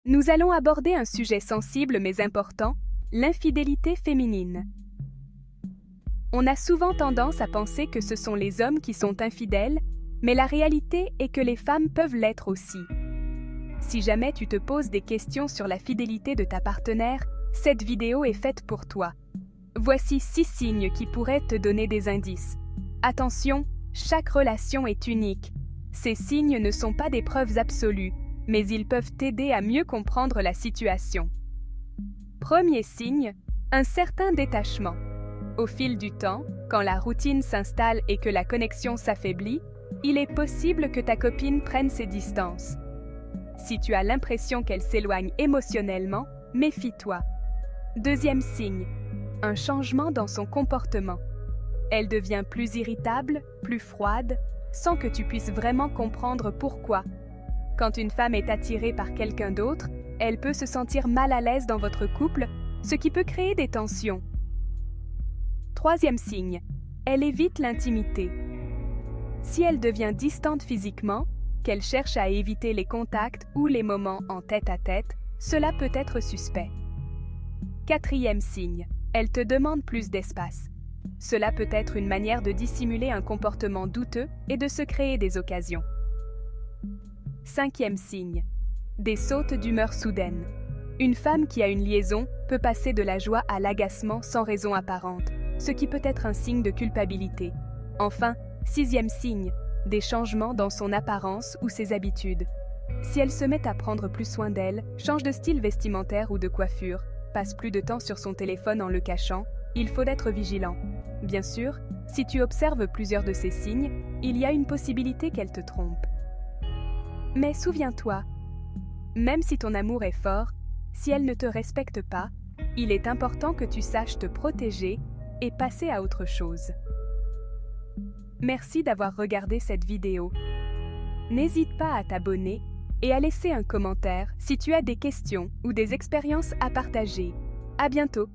Nous allons aborder un sujet sensible mais important, l'infidélité féminine. On a souvent tendance à penser que ce sont les hommes qui sont infidèles, mais la réalité est que les femmes peuvent l'être aussi. Si jamais tu te poses des questions sur la fidélité de ta partenaire, cette vidéo est faite pour toi. Voici 6 signes qui pourraient te donner des indices. Attention, chaque relation est unique. Ces signes ne sont pas des preuves absolues, mais ils peuvent t'aider à mieux comprendre la situation. Premier signe, un certain détachement. Au fil du temps, quand la routine s'installe et que la connexion s'affaiblit, il est possible que ta copine prenne ses distances. Si tu as l'impression qu'elle s'éloigne émotionnellement, méfie-toi. Deuxième signe, un changement dans son comportement. Elle devient plus irritable, plus froide, sans que tu puisses vraiment comprendre pourquoi. Quand une femme est attirée par quelqu'un d'autre, elle peut se sentir mal à l'aise dans votre couple, ce qui peut créer des tensions. Troisième signe, elle évite l'intimité. Si elle devient distante physiquement, qu'elle cherche à éviter les contacts ou les moments en tête-à-tête, cela peut être suspect. Quatrième signe, elle te demande plus d'espace. Cela peut être une manière de dissimuler un comportement douteux et de se créer des occasions. Cinquième signe, des sautes d'humeur soudaines. Une femme qui a une liaison peut passer de la joie à l'agacement sans raison apparente, ce qui peut être un signe de culpabilité. Enfin, sixième signe, des changements dans son apparence ou ses habitudes. Si elle se met à prendre plus soin d'elle, change de style vestimentaire ou de coiffure, passe plus de temps sur son téléphone en le cachant, il faut être vigilant. Bien sûr, si tu observes plusieurs de ces signes, il y a une possibilité qu'elle te trompe. Mais souviens-toi, même si ton amour est fort, si elle ne te respecte pas, il est important que tu saches te protéger et passer à autre chose. Merci d'avoir regardé cette vidéo. N'hésite pas à t'abonner et à laisser un commentaire si tu as des questions ou des expériences à partager. À bientôt!